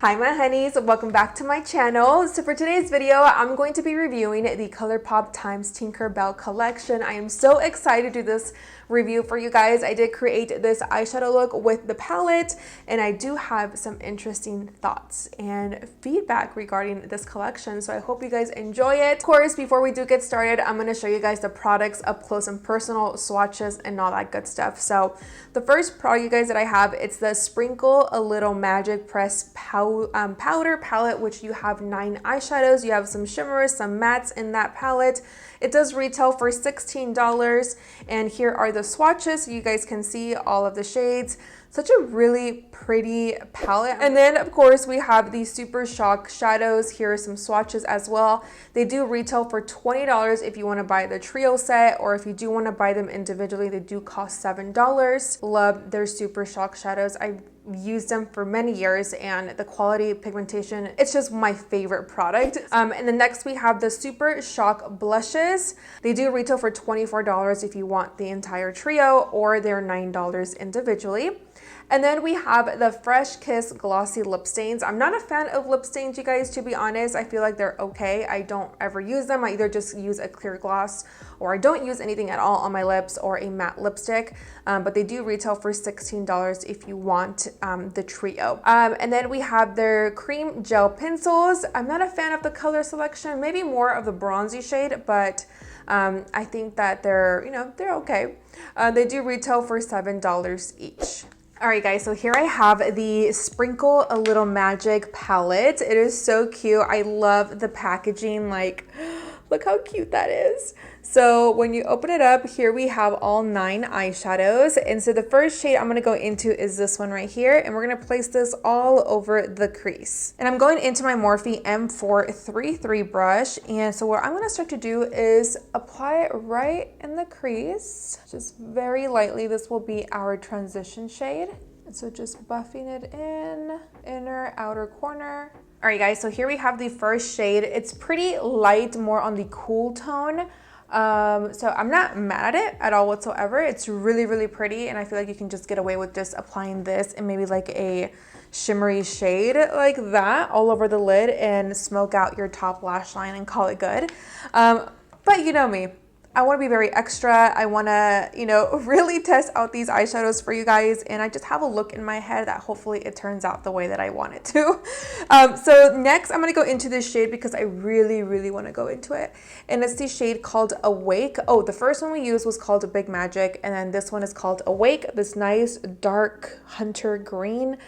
Hi my honeys, welcome back to my channel. So for today's video, I'm going to be reviewing the ColourPop x Tinker Bell collection. I am so excited to do this review for you guys. I did create this eyeshadow look with the palette, and I do have some interesting thoughts and feedback regarding this collection, so I hope you guys enjoy it. Of course, before we do get started, I'm going to show you guys the products up close and personal, swatches, and all that good stuff. So the first product, you guys, that I have, it's the Sprinkle a Little Magic Press powder palette, which you have 9 eyeshadows. You have some shimmers, some mattes in that palette. It does retail for $16, and here are the swatches so you guys can see all of the shades. Such a really pretty palette. And then of course we have the Super Shock shadows. Here are some swatches as well. They do retail for $20 if you want to buy the trio set, or if you do want to buy them individually, they do cost $7. Love their Super Shock shadows. I've used them for many years, and the quality, pigmentation, it's just my favorite product. And then next we have the Super Shock blushes. They do retail for $24 if you want the entire trio, or they're $9 individually. And then we have the Fresh Kiss glossy lip stains. I'm not a fan of lip stains, you guys, to be honest. I feel like they're okay. I don't ever use them. I either just use a clear gloss, or I don't use anything at all on my lips, or a matte lipstick. But they do retail for $16 if you want the trio. And then we have their cream gel pencils. I'm not a fan of the color selection, maybe more of the bronzy shade, but I think that they're, you know, they're okay. They do retail for $7 each. Alright guys, so here I have the Sprinkle a Little Magic palette. It is so cute. I love the packaging, like, look how cute that is. So when you open it up, here we have all 9 eyeshadows. And so the first shade I'm going to go into is this one right here. And we're going to place this all over the crease. And I'm going into my Morphe M433 brush. And so what I'm going to start to do is apply it right in the crease. Just very lightly. This will be our transition shade. And so just buffing it in, inner, outer corner. All right guys, so here we have the first shade. It's pretty light, more on the cool tone. So I'm not mad at it at all whatsoever. It's really, really pretty, and I feel like you can just get away with just applying this and maybe like a shimmery shade like that all over the lid and smoke out your top lash line and call it good. But you know me. I want to be very extra. I want to, you know, really test out these eyeshadows for you guys, and I just have a look in my head that hopefully it turns out the way that I want it to. So next I'm going to go into this shade because I really, really want to go into it, and it's the shade called Awake. Oh, the first one we used was called Big Magic, and then this one is called Awake. This nice dark hunter green,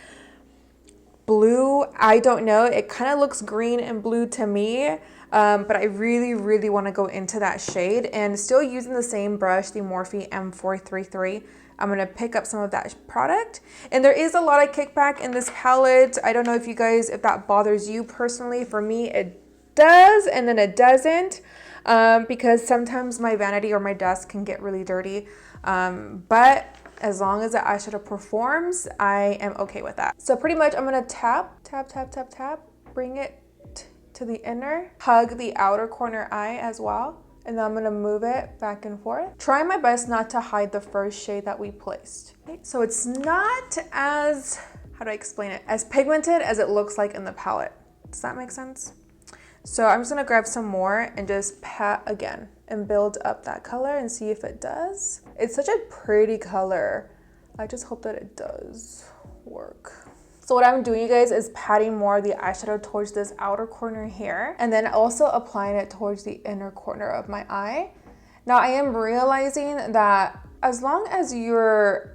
blue. I don't know. It kind of looks green and blue to me. But I really, really want to go into that shade, and still using the same brush, the Morphe M433. I'm going to pick up some of that product, and there is a lot of kickback in this palette. I don't know if you guys, if that bothers you personally. For me, it does, and then it doesn't, because sometimes my vanity or my desk can get really dirty. But as long as the eyeshadow performs, I am okay with that. So pretty much I'm going to tap, tap, tap, tap, tap, bring it to the inner, hug the outer corner eye as well, and then I'm going to move it back and forth. Try my best not to hide the first shade that we placed. Okay, so it's not as, how do I explain it, as pigmented as it looks like in the palette. Does that make sense? So I'm just going to grab some more and just pat again and build up that color and see if it does. It's such a pretty color. I just hope that it does work. So what I'm doing, you guys, is patting more of the eyeshadow towards this outer corner here, and then also applying it towards the inner corner of my eye. Now I am realizing that as long as you're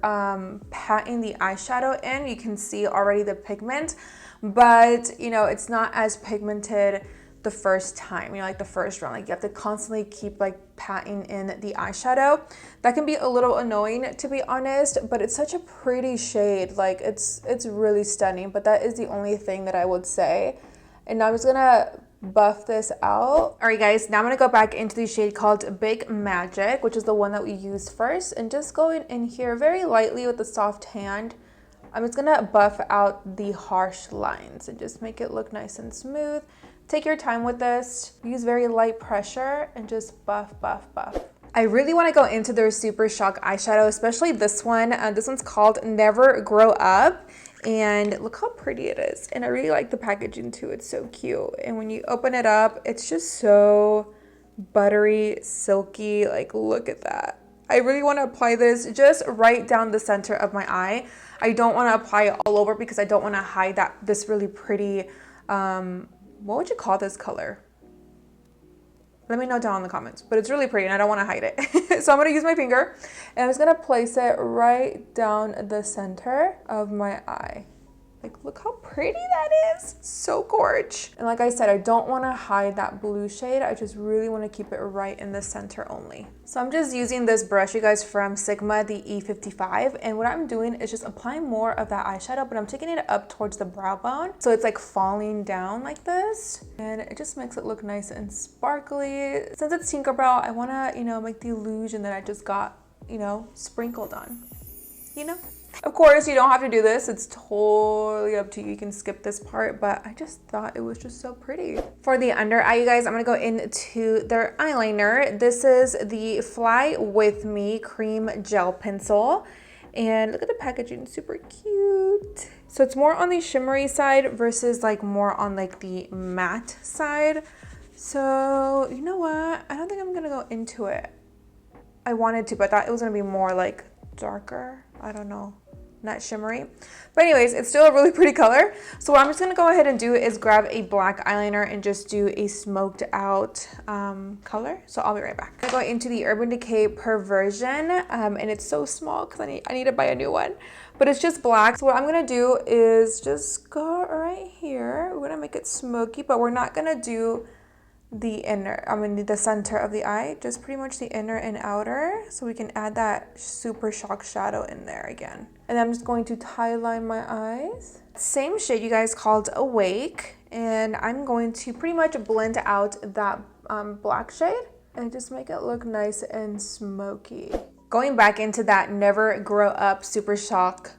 patting the eyeshadow in, you can see already the pigment, but you know, it's not as pigmented the first time, you know, like the first round. Like you have to constantly keep like patting in the eyeshadow. That can be a little annoying, to be honest, but it's such a pretty shade. Like it's really stunning, but that is the only thing that I would say. And now I'm just gonna buff this out. All right guys, now I'm gonna go back into the shade called Big Magic, which is the one that we used first, and just going in here very lightly with a soft hand. I'm just gonna buff out the harsh lines and just make it look nice and smooth. Take your time with this. Use very light pressure and just buff, buff, buff. I really want to go into their Super Shock eyeshadow, especially this one. This one's called Never Grow Up. And look how pretty it is. And I really like the packaging too. It's so cute. And when you open it up, it's just so buttery, silky. Like, look at that. I really want to apply this just right down the center of my eye. I don't want to apply it all over because I don't want to hide this really pretty, what would you call this color? Let me know down in the comments, but it's really pretty and I don't want to hide it. So I'm going to use my finger and I'm just going to place it right down the center of my eye. Like, look how pretty that is. So gorgeous. And like I said, I don't want to hide that blue shade. I just really want to keep it right in the center only. So I'm just using this brush, you guys, from Sigma, the E55. And what I'm doing is just applying more of that eyeshadow, but I'm taking it up towards the brow bone. So it's like falling down like this. And it just makes it look nice and sparkly. Since it's Tinkerbell, I want to, you know, make the illusion that I just got, you know, sprinkled on, you know? Of course, you don't have to do this. It's totally up to you. You can skip this part, but I just thought it was just so pretty. For the under eye, you guys, I'm going to go into their eyeliner. This is the Fly With Me Cream Gel Pencil. And look at the packaging, super cute. So it's more on the shimmery side versus like more on like the matte side. So you know what? I don't think I'm going to go into it. I wanted to, but I thought it was going to be more like darker. I don't know. Not shimmery, but anyways, it's still a really pretty color. So what I'm just gonna go ahead and do is grab a black eyeliner and just do a smoked out color. So I'll be right back. I go into the Urban Decay Perversion, and it's so small because I need to buy a new one, but it's just black. So what I'm gonna do is just go right here. We're gonna make it smoky, but we're not gonna do the the center of the eye, just pretty much the inner and outer, so we can add that super shock shadow in there again. And I'm just going to tie line my eyes. Same shade, you guys, called Awake, and I'm going to pretty much blend out that black shade and just make it look nice and smoky. Going back into that Never Grow Up super shock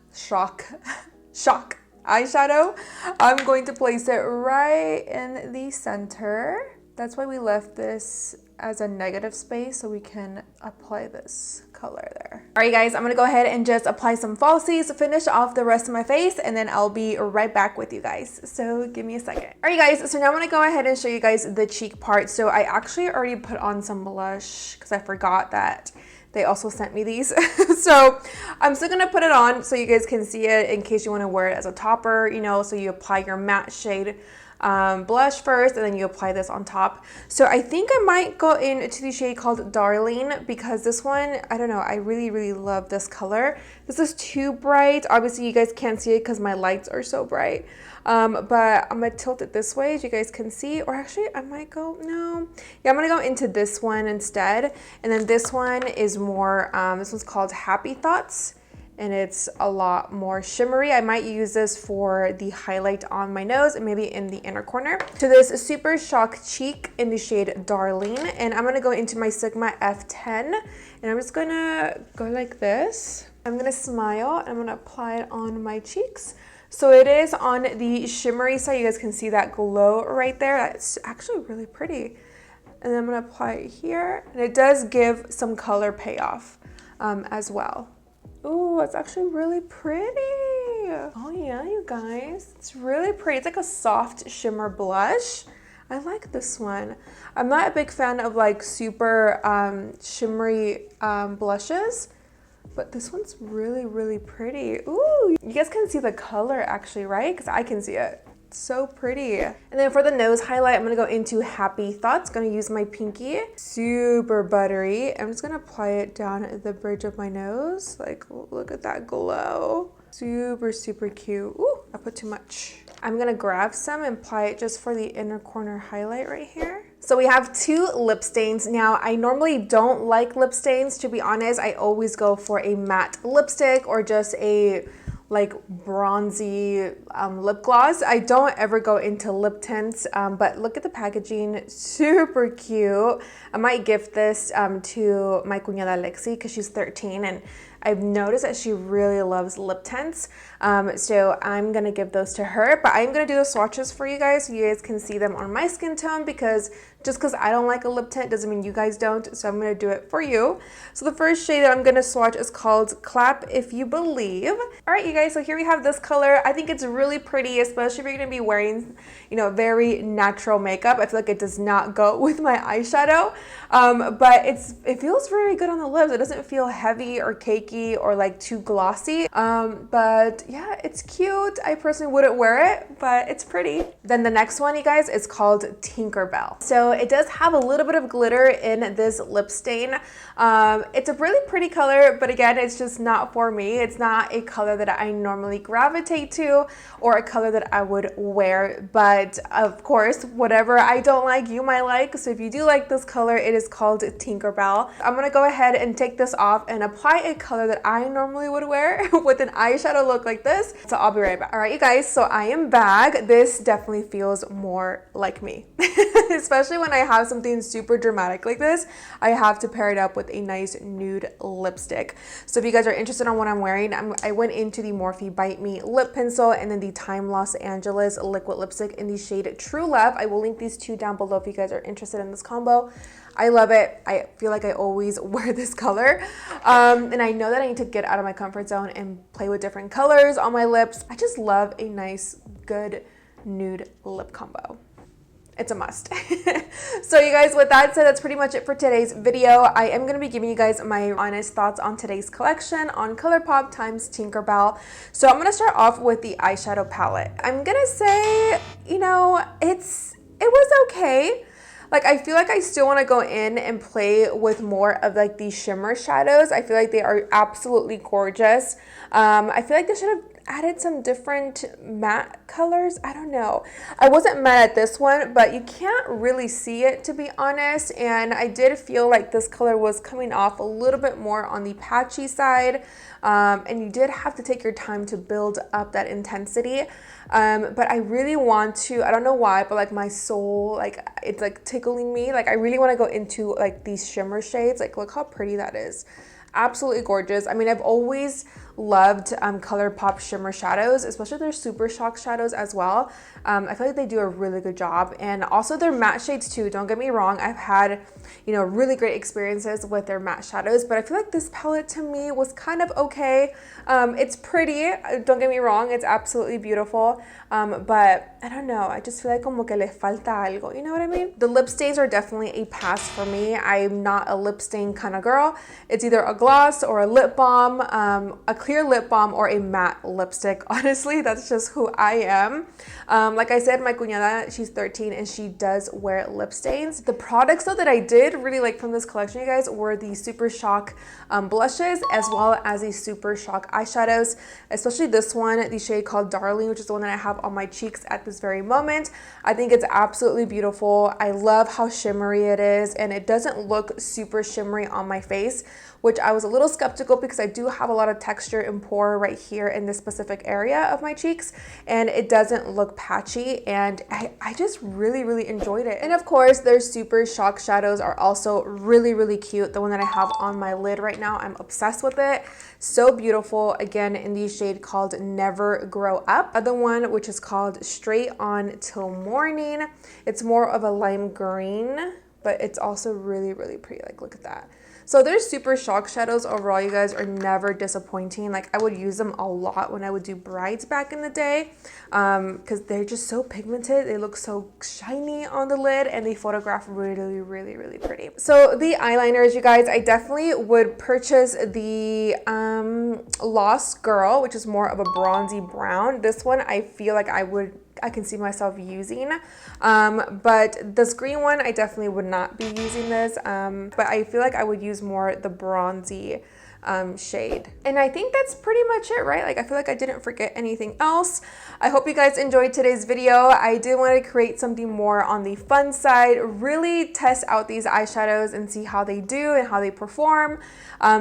eyeshadow, I'm going to place it right in the center. That's why we left this as a negative space, so we can apply this color there. All right, guys, I'm gonna go ahead and just apply some falsies, finish off the rest of my face, and then I'll be right back with you guys. So give me a second. All right, guys, so now I'm gonna go ahead and show you guys the cheek part. So I actually already put on some blush because I forgot that they also sent me these. So I'm still gonna put it on so you guys can see it in case you wanna wear it as a topper, you know, so you apply your matte shade blush first and then you apply this on top. So I think I might go into the shade called Darling because this one, I don't know, I really love this color. This is too bright. Obviously you guys can't see it because my lights are so bright, but I'm gonna tilt it this way so you guys can see, or actually I might go, no, yeah, I'm gonna go into this one instead. And then this one is more, this one's called Happy Thoughts, and it's a lot more shimmery. I might use this for the highlight on my nose and maybe in the inner corner. So this Super Shock Cheek in the shade Darling, and I'm gonna go into my Sigma F10, and I'm just gonna go like this. I'm gonna smile and I'm gonna apply it on my cheeks. So it is on the shimmery side. You guys can see that glow right there. That's actually really pretty. And then I'm gonna apply it here, and it does give some color payoff as well. Ooh, it's actually really pretty. Oh yeah, you guys, it's really pretty. It's like a soft shimmer blush. I like this one. I'm not a big fan of like super shimmery blushes, but this one's really pretty. Ooh, you guys can see the color actually, right? Because I can see it. So pretty. And then for the nose highlight, I'm gonna go into Happy Thoughts. Gonna use my pinky, super buttery. I'm just gonna apply it down at the bridge of my nose. Like, look at that glow. Super cute. Ooh, I put too much. I'm gonna grab some and apply it just for the inner corner highlight right here. So we have 2 lip stains. Now, I normally don't like lip stains, to be honest. I always go for a matte lipstick or just a like bronzy lip gloss. I don't ever go into lip tints, but look at the packaging, super cute. I might gift this to my cuñada Lexi because she's 13, and I've noticed that she really loves lip tints. So I'm gonna give those to her, but I'm gonna do the swatches for you guys so you guys can see them on my skin tone, because just because I don't like a lip tint doesn't mean you guys don't, so I'm gonna do it for you. So the first shade that I'm gonna swatch is called Clap If You Believe. All right, you guys, so here we have this color. I think it's really pretty, especially if you're gonna be wearing, you know, very natural makeup. I feel like it does not go with my eyeshadow, but it feels very good on the lips. It doesn't feel heavy or cakey or like too glossy, but yeah, it's cute. I personally wouldn't wear it, but it's pretty. Then the next one, you guys, is called Tinkerbell. So it does have a little bit of glitter in this lip stain. It's a really pretty color, but again, it's just not for me. It's not a color that I normally gravitate to or a color that I would wear, but of course, whatever I don't like, you might like. So if you do like this color, it is called Tinkerbell. I'm gonna go ahead and take this off and apply a color that I normally would wear with an eyeshadow look like this. So I'll be right back. All right, you guys, so I am back. This definitely feels more like me, especially when I have something super dramatic like this. I have to pair it up with a nice nude lipstick. So if you guys are interested in what I'm wearing, I went into the Morphe Bite Me lip pencil and then the Time Los Angeles liquid lipstick in the shade True Love. I will link these two down below if you guys are interested in this combo. I love it. I feel like I always wear this color. And I know that I need to get out of my comfort zone and play with different colors on my lips. I just love a nice, good nude lip combo. It's a must. So you guys, with that said, that's pretty much it for today's video. I am going to be giving you guys my honest thoughts on today's collection on ColourPop x Tinkerbell. So I'm going to start off with the eyeshadow palette. I'm going to say, you know, it was okay. Like, I feel like I still want to go in and play with more of like these shimmer shadows. I feel like they are absolutely gorgeous. I feel like they should have added some different matte colors. I don't know. I wasn't mad at this one, but you can't really see it, to be honest. And I did feel like this color was coming off a little bit more on the patchy side. And you did have to take your time to build up that intensity. But I really want to, I don't know why, but like my soul, like it's like tickling me. Like I really want to go into like these shimmer shades. Like look how pretty that is. Absolutely gorgeous. I mean, I've always loved ColourPop shimmer shadows, especially their Super Shock shadows as well. I feel like they do a really good job, and also their matte shades too. Don't get me wrong, I've had, you know, really great experiences with their matte shadows, but I feel like this palette to me was kind of okay. It's pretty, don't get me wrong, it's absolutely beautiful, but I don't know, I just feel like como que le falta algo, you know what I mean? The lip stains are definitely a pass for me. I'm not a lip stain kind of girl. It's either a gloss or a lip balm, a clear lip balm or a matte lipstick. Honestly, that's just who I am. Like I said, my cuñada, she's 13 and she does wear lip stains. The products though that I did really like from this collection, you guys, were the Super Shock blushes as well as the Super Shock eyeshadows, especially this one, the shade called Darling, which is the one that I have on my cheeks at this very moment. I think it's absolutely beautiful. I love how shimmery it is, and it doesn't look super shimmery on my face, which I was a little skeptical because I do have a lot of texture and pore right here in this specific area of my cheeks, and it doesn't look patchy, and I just really enjoyed it. And of course, their Super Shock shadows are also really cute. The one that I have on my lid right now, I'm obsessed with it. So beautiful, again, in the shade called Never Grow Up. The one which is called Straight On Till Morning. It's more of a lime green, but it's also really pretty. Like, look at that. So their Super Shock shadows overall, you guys, are never disappointing. Like I would use them a lot when I would do brides back in the day, because they're just so pigmented. They look so shiny on the lid and they photograph really pretty. So the eyeliners, you guys, I definitely would purchase the Lost Girl, which is more of a bronzy brown. This one I feel like I can see myself using, but this green one, I definitely would not be using this, but I feel like I would use more the bronzy shade. And I think that's pretty much it, right? Like I feel like I didn't forget anything else. I hope you guys enjoyed today's video. I did want to create something more on the fun side, really test out these eyeshadows and see how they do and how they perform.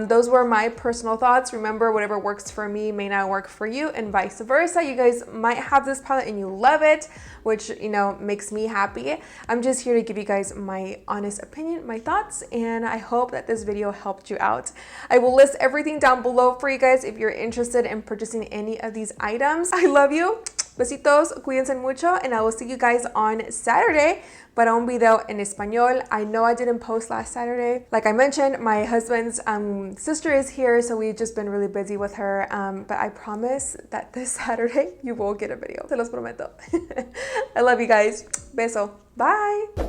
Those were my personal thoughts. Remember, whatever works for me may not work for you, and vice versa. You guys might have this palette and you love it, which, you know, makes me happy. I'm just here to give you guys my honest opinion, my thoughts, and I hope that this video helped you out. I will list list everything down below for you guys if you're interested in purchasing any of these items. I love you. Besitos, cuídense mucho, and I will see you guys on Saturday para un video en español. I know I didn't post last Saturday. Like I mentioned, my husband's sister is here, so we've just been really busy with her. But I promise that this Saturday you will get a video. Se los prometo. I love you guys. Beso. Bye.